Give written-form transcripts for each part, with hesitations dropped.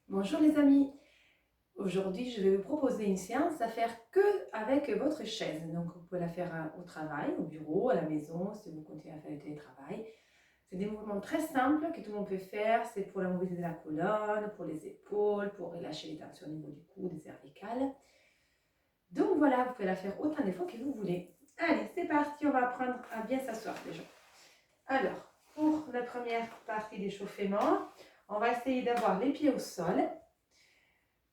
Bonjour les amis, aujourd'hui je vais vous proposer une séance à faire que avec votre chaise. Donc vous pouvez la faire au travail, au bureau, à la maison, si vous continuez à faire le télétravail. C'est des mouvements très simples que tout le monde peut faire. C'est pour la mobilité de la colonne, pour les épaules, pour relâcher les tensions au niveau du cou, des cervicales. Donc voilà, vous pouvez la faire autant de fois que vous voulez. Allez, c'est parti, on va apprendre à bien s'asseoir déjà. Alors, pour la première partie d'échauffement, on va essayer d'avoir les pieds au sol.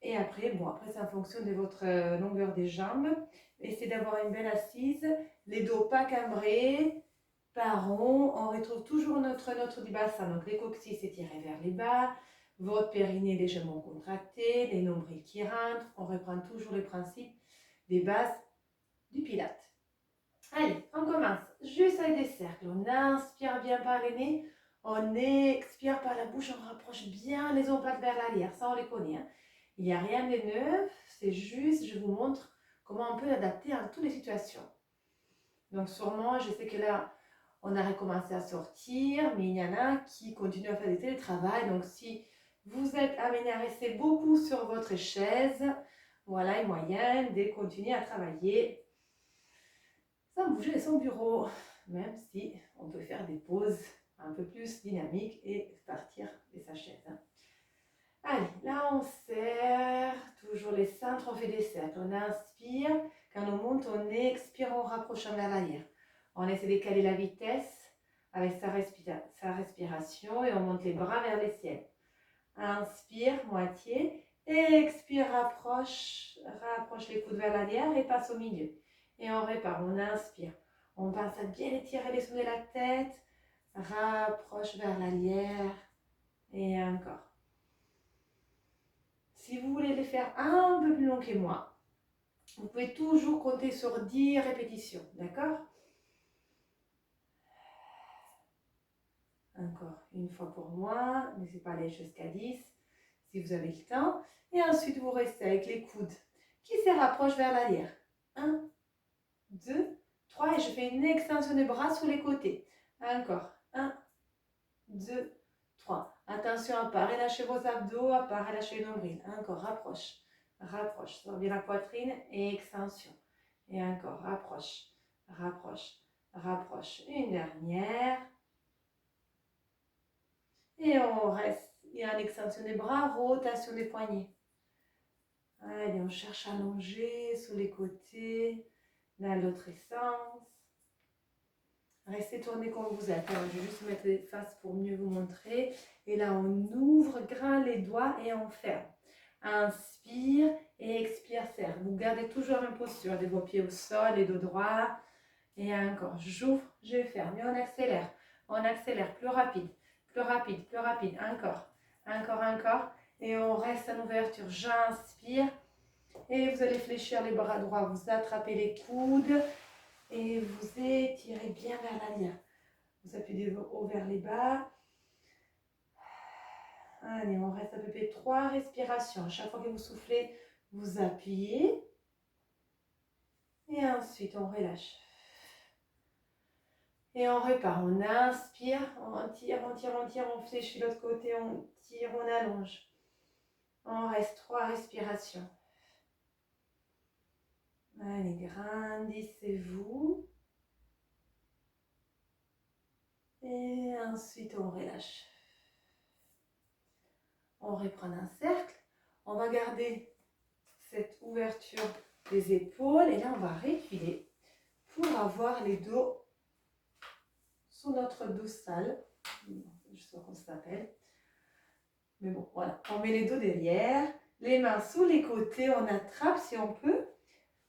Et après, après c'est en fonction de votre longueur des jambes. Essayez d'avoir une belle assise, les dos pas cambrés, pas ronds. On retrouve toujours notre du bassin. Donc les coccyx étirés vers les bas, votre périnée légèrement contracté, les nombrils qui rentrent. On reprend toujours le principe des bases du pilate. Allez, on commence. Juste avec des cercles. On inspire bien par le nez. On expire par la bouche. On rapproche bien les omoplates vers l'arrière. Ça, on les connaît. Hein. Il n'y a rien de neuf. C'est juste, je vous montre comment on peut l'adapter à toutes les situations. Donc, sûrement, je sais que là, on a recommencé à sortir. Mais il y en a qui continuent à faire du télétravail. Donc, si vous êtes amené à rester beaucoup sur votre chaise, voilà une moyenne de continuer à travailler sans bouger de son bureau, même si on peut faire des pauses un peu plus dynamiques et partir de sa chaise. Allez, là on serre, toujours les cintres, on fait des cercles. On inspire, quand on monte, on expire en rapprochant vers l'arrière. On essaie de caler la vitesse avec sa respiration et on monte les bras vers le ciel. Inspire, moitié, expire, rapproche les coudes vers l'arrière et passe au milieu. Et on répare, on inspire. On pense à bien étirer les sous de la tête, rapproche vers l'arrière et encore. Si vous voulez les faire un peu plus long que moi, vous pouvez toujours compter sur 10 répétitions, d'accord? Encore une fois pour moi, n'hésitez pas à aller jusqu'à 10 si vous avez le temps. Et ensuite, vous restez avec les coudes qui se rapprochent vers l'arrière. 1, 2, 3 et je fais une extension des bras sur les côtés. Encore. 1, 2, 3. Attention à ne pas relâcher vos abdos, à ne pas relâcher le nombril. Encore, rapproche. Rapproche. Sors bien la poitrine et extension. Et encore, rapproche. Rapproche. Rapproche. Une dernière. Et on reste. Et en extension des bras, rotation des poignets. Allez, on cherche à allonger sur les côtés, dans l'autre sens. Restez tourné comme vous êtes. Alors, je vais juste mettre les faces pour mieux vous montrer. Et là, on ouvre grand les doigts et on ferme. Inspire et expire, serre. Vous gardez toujours la même posture de vos pieds au sol, les dos droits. Et encore, j'ouvre, je ferme. Et on accélère. On accélère, plus rapide, plus rapide, plus rapide. Encore, encore, encore. Et on reste en ouverture. J'inspire. Et vous allez fléchir les bras droits. Vous attrapez les coudes. Et vous étirez bien vers l'arrière. Vous appuyez des hauts vers les bas. Allez, on reste à peu près 3 respirations. À chaque fois que vous soufflez, vous appuyez. Et ensuite, on relâche. Et on répare. On inspire, on tire, on tire, on tire, on fléchit de l'autre côté, on tire, on allonge. On reste 3 respirations. Allez, grandissez-vous. Et ensuite, on relâche. On reprend un cercle. On va garder cette ouverture des épaules. Et là, on va reculer pour avoir les dos sur notre dorsale. Je ne sais pas comment ça s'appelle. Mais bon, voilà. On met les dos derrière. Les mains sous les côtés. On attrape, si on peut,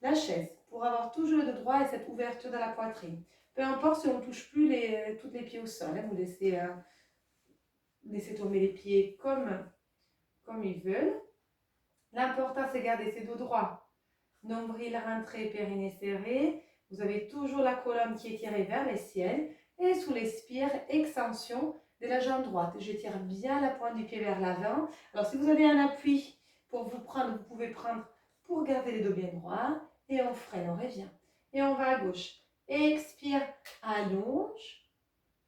la chaise pour avoir toujours le dos droit et cette ouverture dans la poitrine. Peu importe si on ne touche plus tous les pieds au sol. Vous laissez tomber les pieds comme ils veulent. L'important, c'est de garder ses dos droits. Nombril rentré, périnée serré. Vous avez toujours la colonne qui est tirée vers le ciel. Et sous l'expire, extension de la jambe droite. J'étire bien la pointe du pied vers l'avant. Alors, si vous avez un appui pour vous prendre, vous pouvez prendre pour garder les dos bien droits. Et on freine, on revient. Et on va à gauche. Expire, allonge.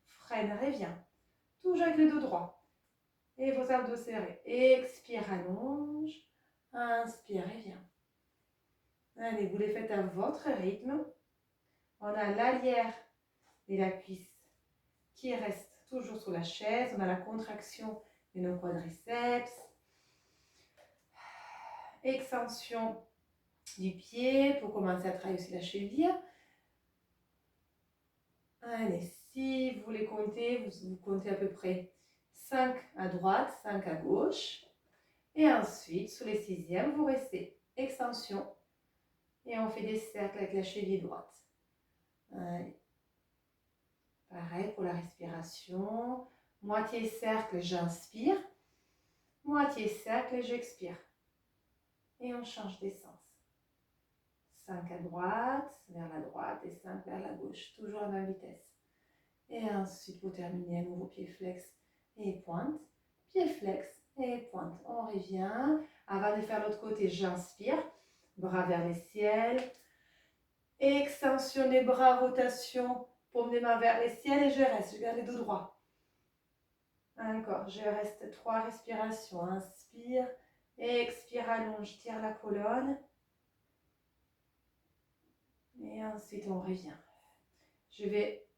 Freine, revient. Toujours avec le dos droit. Et vos abdos serrés. Expire, allonge. Inspire et viens. Allez, vous les faites à votre rythme. On a l'alière et la cuisse qui reste toujours sur la chaise. On a la contraction de nos quadriceps. Extension du pied pour commencer à travailler aussi la cheville. Allez, si vous les comptez, vous comptez à peu près 5 à droite, 5 à gauche. Et ensuite, sur les sixièmes, vous restez extension. Et on fait des cercles avec la cheville droite. Allez. Pareil pour la respiration. Moitié cercle, j'inspire. Moitié cercle, j'expire. Et on change d'essence. 5 à droite, vers la droite et 5 vers la gauche. Toujours à la même vitesse. Et ensuite, pour terminer, à nouveau pied flex et pointe. Pied flex et pointe. On revient. Avant de faire l'autre côté, j'inspire. Bras vers les ciels. Extension des bras, rotation. Paume des mains vers les ciels et je reste. Je garde les dos droits. Encore. Je reste 3 respirations. Inspire. Expire, allonge, tire la colonne. Et ensuite, on revient. Je vais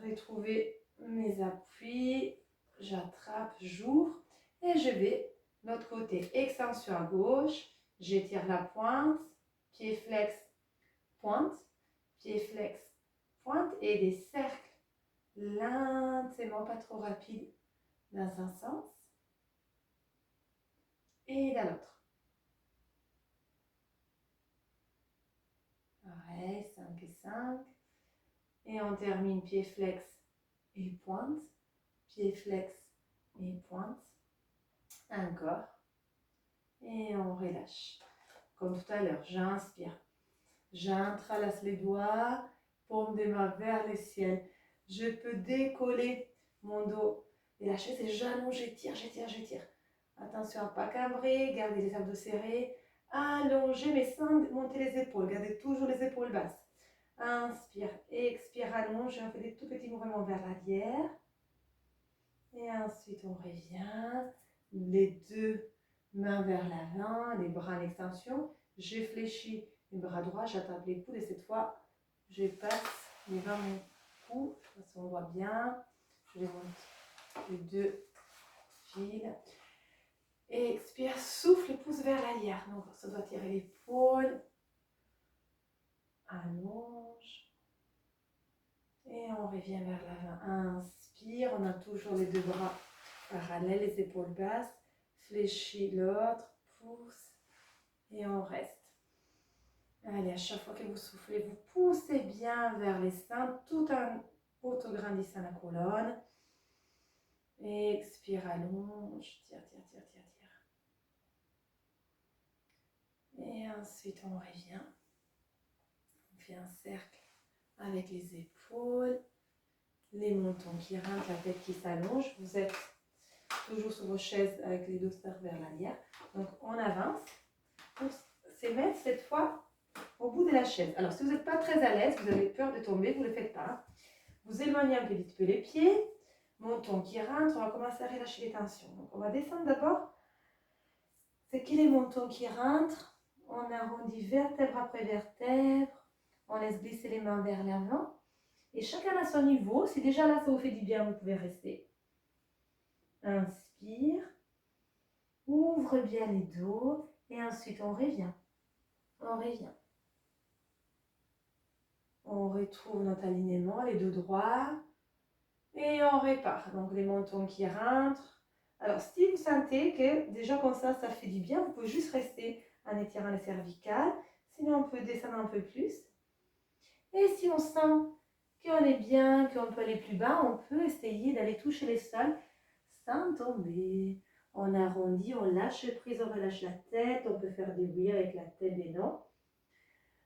retrouver mes appuis. J'attrape, j'ouvre. Et je vais de l'autre côté. Extension à gauche. J'étire la pointe. Pied flex, pointe. Pied flex, pointe. Et des cercles. Lentement, pas trop rapide. Dans un sens. Et dans l'autre. Pareil, 5 et 5. Et on termine pied flex et pointe. Pied flex et pointe. Encore. Et on relâche. Comme tout à l'heure, j'inspire. J'entrelace les doigts. Paume des mains vers le ciel. Je peux décoller mon dos et la chaise et j'allonge, j'étire, j'étire, j'étire. Attention à ne pas cambrer. Gardez les abdos serrés. Allongez mais sans monter les épaules. Gardez toujours les épaules basses. Inspire, expire, allonge. On fait des tout petits mouvements vers l'arrière. Et ensuite, on revient. Les deux mains vers l'avant, les bras en extension. Je fléchis les bras droits, j'attrape les coudes et cette fois, je passe les mains mon cou. De toute façon, on voit bien. Je les monte les deux fils. Et expire, souffle et pousse vers l'arrière. Donc, ça doit tirer l'épaule. Allonge. Et on revient vers l'avant. Inspire, on a toujours les deux bras parallèles, les épaules basses. Fléchis l'autre, pousse. Et on reste. Allez, à chaque fois que vous soufflez, vous poussez bien vers les seins tout en autograndissant la colonne. Expire, allonge, tire, tire, tire, tire, tire. Et ensuite, on revient. On fait un cercle avec les épaules, les mentons qui rentrent, la tête qui s'allonge. Vous êtes toujours sur vos chaises avec les dos vers l'arrière. Donc, on avance. Pour se mettre cette fois au bout de la chaise. Alors, si vous n'êtes pas très à l'aise, vous avez peur de tomber, vous ne le faites pas. Vous éloignez un petit peu les pieds. Menton qui rentre, on va commencer à relâcher les tensions. Donc, on va descendre d'abord. C'est que les mentons qui rentrent. On arrondit vertèbre après vertèbre. On laisse glisser les mains vers l'avant. Et chacun à son niveau. Si déjà là, ça vous fait du bien, vous pouvez rester. Inspire. Ouvre bien les dos. Et ensuite, on revient. On revient. On retrouve notre alignement, les dos droits. Et on répare. Donc, les mentons qui rentrent. Alors, si vous sentez que déjà comme ça fait du bien, vous pouvez juste rester en étirant les cervicales. Sinon, on peut descendre un peu plus. Et si on sent qu'on est bien, qu'on peut aller plus bas, on peut essayer d'aller toucher les sols sans tomber. On arrondit, on lâche prise, on relâche la tête. On peut faire des oui avec la tête des noms.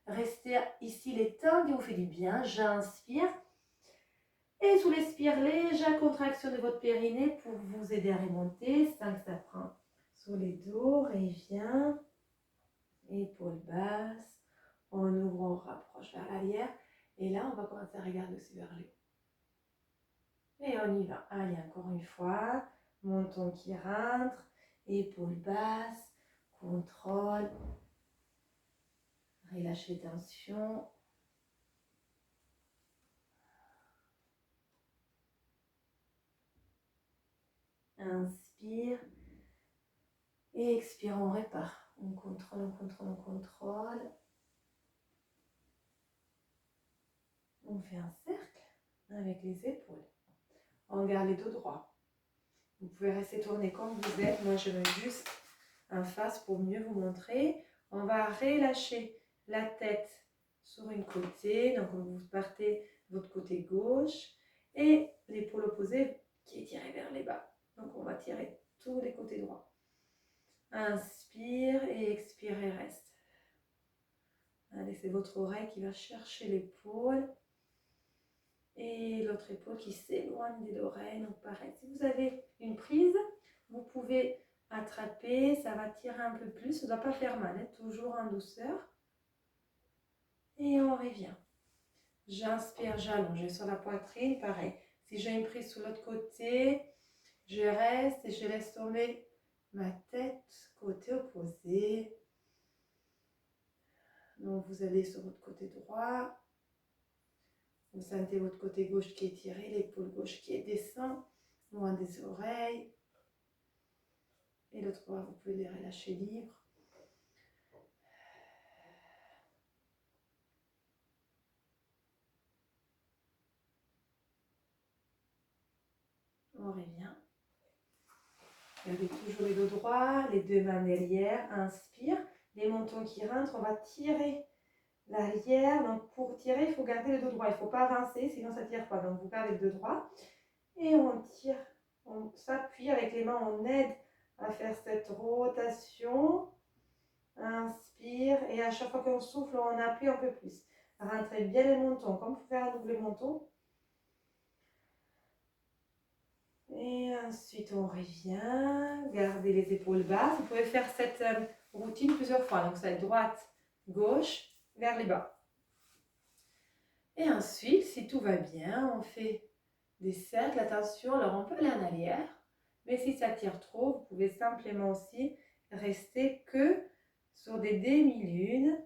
Restez ici les temps qui vous fait du bien. J'inspire. Et sous l'expire, légère contraction de votre périnée pour vous aider à remonter. 5, ça prend sur les dos, revient. Épaules basses. On ouvre, on rapproche vers l'arrière. Et là, on va commencer à regarder aussi vers le haut. Et on y va. Allez, encore une fois. menton qui rentre, épaules basses, contrôle, relâchez tension. Inspire et expire, on répare. On contrôle, on contrôle, on contrôle. On fait un cercle avec les épaules. On garde les dos droits. Vous pouvez rester tourné comme vous êtes. Moi, je mets juste en face pour mieux vous montrer. On va relâcher la tête sur une côté. Donc, vous partez de votre côté gauche. Et l'épaule opposée qui est tirée vers les bas. Donc, on va tirer tous les côtés droits. Inspire et expire et reste. Allez, c'est votre oreille qui va chercher l'épaule. Et l'autre épaule qui s'éloigne de l'oreille. Donc pareil, si vous avez une prise, vous pouvez attraper, ça va tirer un peu plus, ça ne doit pas faire mal, hein, toujours en douceur. Et on revient. J'inspire, j'allonge sur la poitrine, pareil. Si j'ai une prise sur l'autre côté, je reste et je laisse tomber ma tête côté opposé. Donc vous allez sur votre côté droit. Vous sentez votre côté gauche qui est tiré, l'épaule gauche qui descend, loin des oreilles. Et l'autre bras, vous pouvez les relâcher libres. On revient. Gardez toujours les dos droits, les deux mains derrière. Inspire. Les mentons qui rentrent, on va tirer l'arrière. Donc pour tirer, il faut garder le dos droit. Il ne faut pas avancer, sinon ça ne tire pas. Donc vous gardez le dos droit. Et on tire. On s'appuie avec les mains, on aide à faire cette rotation. Inspire. Et à chaque fois qu'on souffle, on appuie un peu plus. Rentrez bien les mentons, comme vous faire un double menton. Et ensuite, on revient. Gardez les épaules basses. Vous pouvez faire cette routine plusieurs fois. Donc, ça va être droite, gauche, vers les bas. Et ensuite, si tout va bien, on fait des cercles. Attention, alors on peut aller en arrière. Mais si ça tire trop, vous pouvez simplement aussi rester que sur des demi-lunes.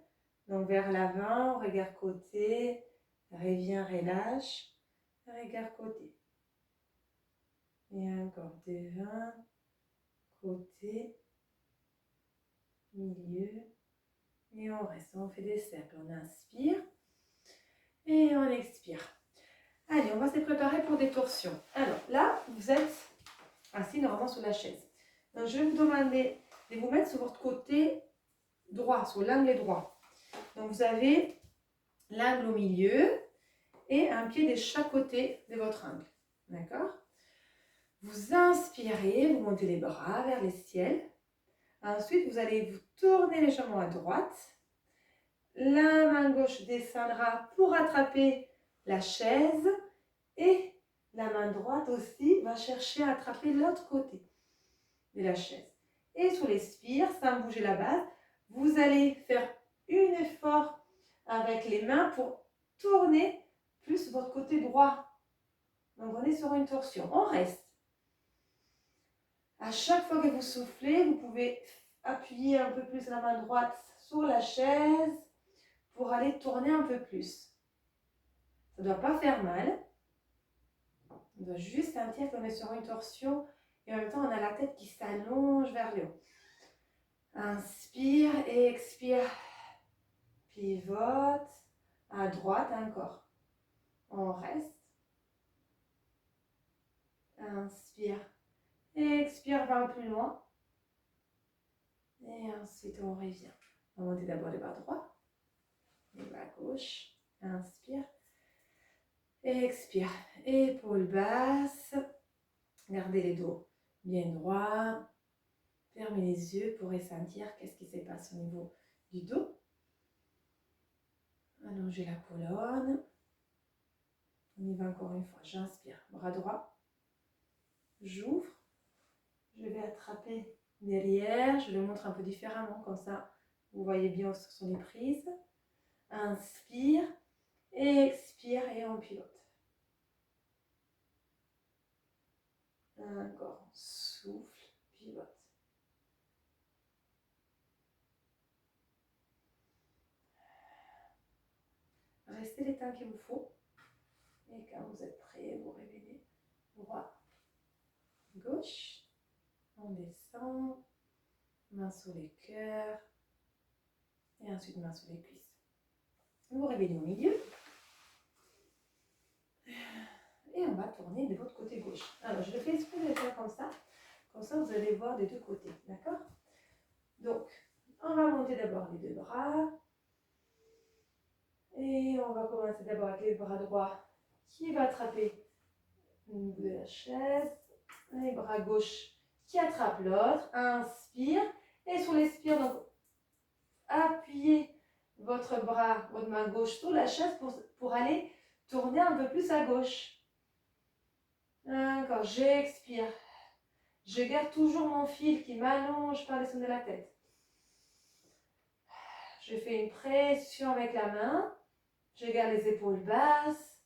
Donc, vers l'avant, regard côté, revient, relâche, regard côté. Et encore devant, côté, milieu. Et on reste, on fait des cercles. On inspire et on expire. Allez, on va se préparer pour des torsions. Alors là, vous êtes assis normalement sur la chaise. Donc, je vais vous demander de vous mettre sur votre côté droit, sur l'angle droit. Donc, vous avez l'angle au milieu et un pied de chaque côté de votre angle. D'accord? Vous inspirez, vous montez les bras vers le ciel. Ensuite, vous allez vous tourner légèrement à droite. La main gauche descendra pour attraper la chaise et la main droite aussi va chercher à attraper l'autre côté de la chaise. Et sur l'expire, sans bouger la base, vous allez faire un effort avec les mains pour tourner plus votre côté droit. Donc, on est sur une torsion. On reste. À chaque fois que vous soufflez, vous pouvez appuyer un peu plus la main droite sur la chaise pour aller tourner un peu plus. Ça ne doit pas faire mal. On doit juste sentir qu'on est sur une torsion et en même temps on a la tête qui s'allonge vers le haut. Inspire et expire. Pivote à droite encore. On reste. Inspire. Et expire, va plus loin. Et ensuite on revient. On va monter d'abord les bras droits. Les bras gauche. Inspire. Et expire. Épaules basses. Gardez les dos bien droits. Fermez les yeux pour ressentir qu'est-ce qui se passe au niveau du dos. Allongez la colonne. On y va encore une fois. J'inspire. Bras droit. J'ouvre. Je vais attraper derrière. Je le montre un peu différemment. Comme ça, vous voyez bien où sont les prises. Inspire. Expire et on pilote. Encore, souffle, pivote. Restez les temps qu'il vous faut. Et quand vous êtes prêt, vous révélez droit, gauche. On descend, main sur les cœurs. Et ensuite, main sur les cuisses. Vous révélez au milieu. Et on va tourner de votre côté gauche. Alors, je le fais exprès de le faire comme ça. Comme ça, vous allez voir des deux côtés. D'accord? Donc, on va monter d'abord les deux bras. Et on va commencer d'abord avec les bras droits qui va attraper le bout de la chaise. Les bras gauches qui attrapent l'autre. Inspire. Et sur l'expire, donc, appuyez votre bras, votre main gauche sur la chaise pour aller tourner un peu plus à gauche. Encore, j'expire. Je garde toujours mon fil qui m'allonge par les sommes de la tête. Je fais une pression avec la main. Je garde les épaules basses.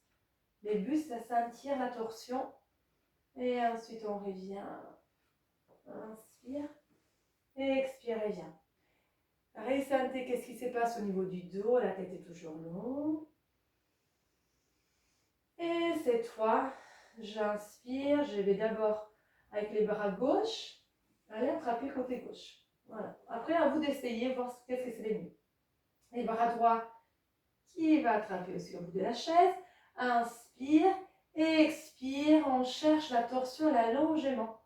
Le but, c'est de sentir la torsion. Et ensuite, on revient. Inspire. Et expire, revient. Ressentez qu'est-ce qui se passe au niveau du dos. La tête est toujours longue. Et cette fois, j'inspire. Je vais d'abord, avec les bras gauche, aller attraper le côté gauche. Voilà. Après, à vous d'essayer, voir qu'est-ce que c'est le mieux. Les bras droits qui va attraper aussi au bout de la chaise. Inspire et expire. On cherche la torsion, l'allongement.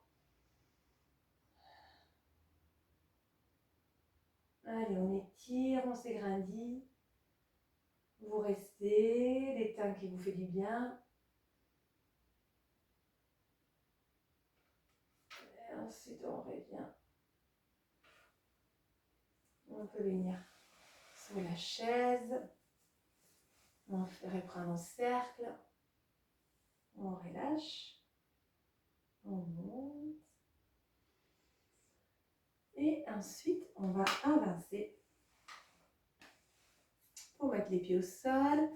Allez, on étire, on s'égrandit. Vous restez, les temps qui vous fait du bien. Et ensuite, on revient. On peut venir sur la chaise. On fait reprendre en cercle. On relâche. On monte. Et ensuite, on va avancer. Pour mettre les pieds au sol,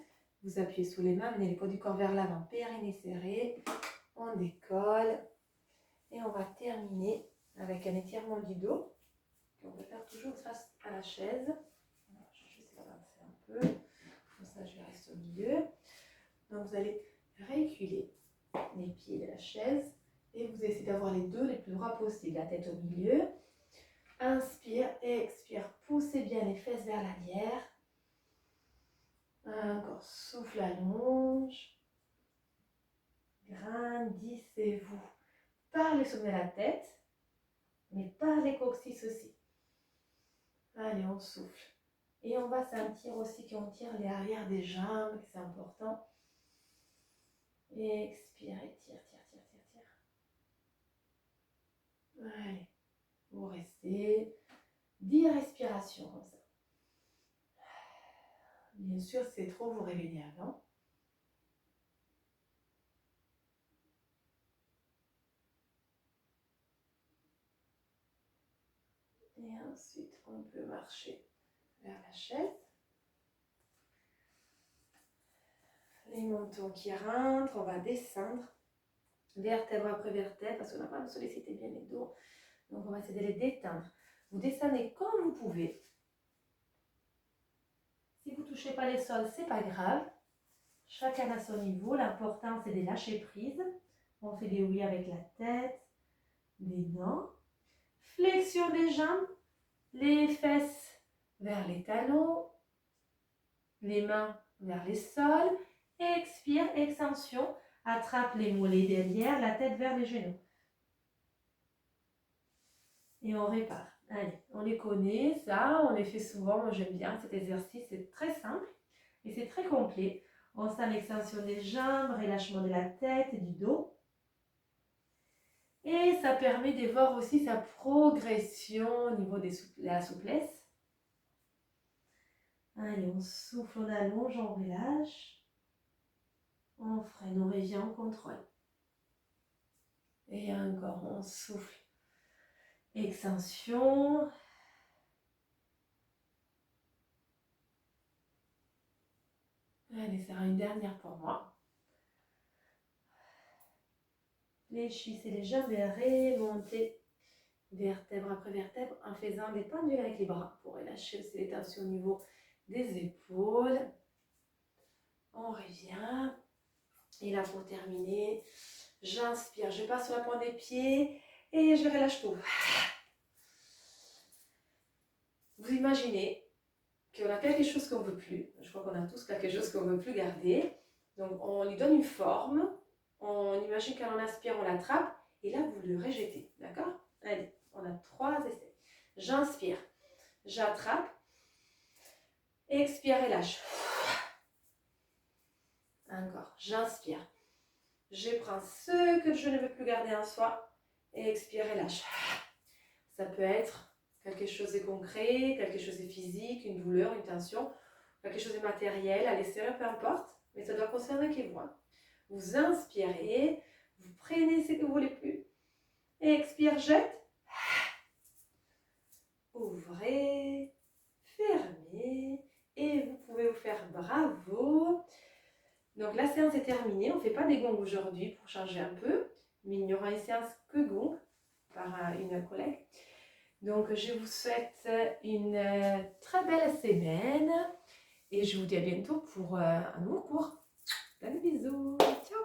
vous appuyez sur les mains, menez les poids du corps vers l'avant, périnée serré. On décolle. Et on va terminer avec un étirement du dos. On va faire toujours face à la chaise. Alors, je vais juste avancer un peu. Comme ça, je reste au milieu. Donc, vous allez reculer les pieds de la chaise. Et vous essayez d'avoir les deux les plus droits possible. La tête au milieu. Inspire et expire. Poussez bien les fesses vers l'arrière. Encore, souffle, allonge. Grandissez-vous par les sommets de la tête, mais par les coccyx aussi. Allez, on souffle. Et on va sentir aussi qu'on tire les arrières des jambes, c'est important. Et expire, et tire, tire, tire, tire, tire. Allez, vous restez 10 respirations comme ça. Bien sûr, si c'est trop, vous réveillez avant. Et ensuite, on peut marcher vers la chaise. Les mentons qui rentrent, on va descendre. Vertèbre après vertèbre, parce qu'on n'a pas sollicité bien les dos. Donc, on va essayer de les détendre. Vous descendez comme vous pouvez. Si vous ne touchez pas les sols, ce n'est pas grave. Chacun à son niveau. L'important, c'est de lâcher prise. On fait des oui avec la tête, des non. Flexion des jambes, les fesses vers les talons, les mains vers les sols. Expire, extension. Attrape les mollets derrière, la tête vers les genoux. Et on répare. Allez, on les connaît, ça, on les fait souvent. Moi, j'aime bien cet exercice, c'est très simple et c'est très complet. On sent l'extension des jambes, relâchement de la tête et du dos. Et ça permet de voir aussi sa progression au niveau de la souplesse. Allez, on souffle, on allonge, on relâche. On freine, on revient, on contrôle. Et encore, on souffle. Extension. Allez, ça sera une dernière pour moi. Fléchissez les jambes et remontez vertèbre après vertèbre en faisant des pendules avec les bras pour relâcher aussi les tensions au niveau des épaules. On revient. Et là, pour terminer, j'inspire, je passe sur la pointe des pieds et je relâche tout. Vous imaginez qu'on a quelque chose qu'on ne veut plus. Je crois qu'on a tous quelque chose qu'on ne veut plus garder. Donc, on lui donne une forme. On imagine quand on inspire, on l'attrape. Et là, vous le rejetez. D'accord? Allez, on a 3 essais. J'inspire, j'attrape. Expire et lâche. Encore, j'inspire. Je prends ce que je ne veux plus garder en soi. Et expire et lâche. Ça peut être quelque chose de concret, quelque chose de physique, une douleur, une tension, quelque chose de matériel, à l'extérieur, peu importe, mais ça doit concerner que vous. Vous inspirez, vous prenez ce que vous voulez plus, et expire, jette, ouvrez, fermez, et vous pouvez vous faire bravo. Donc la séance est terminée, on ne fait pas des gongs aujourd'hui pour changer un peu, mais il n'y aura une séance que gong par une collègue. Donc, je vous souhaite une très belle semaine et je vous dis à bientôt pour un nouveau cours. Plein de bisous. Ciao.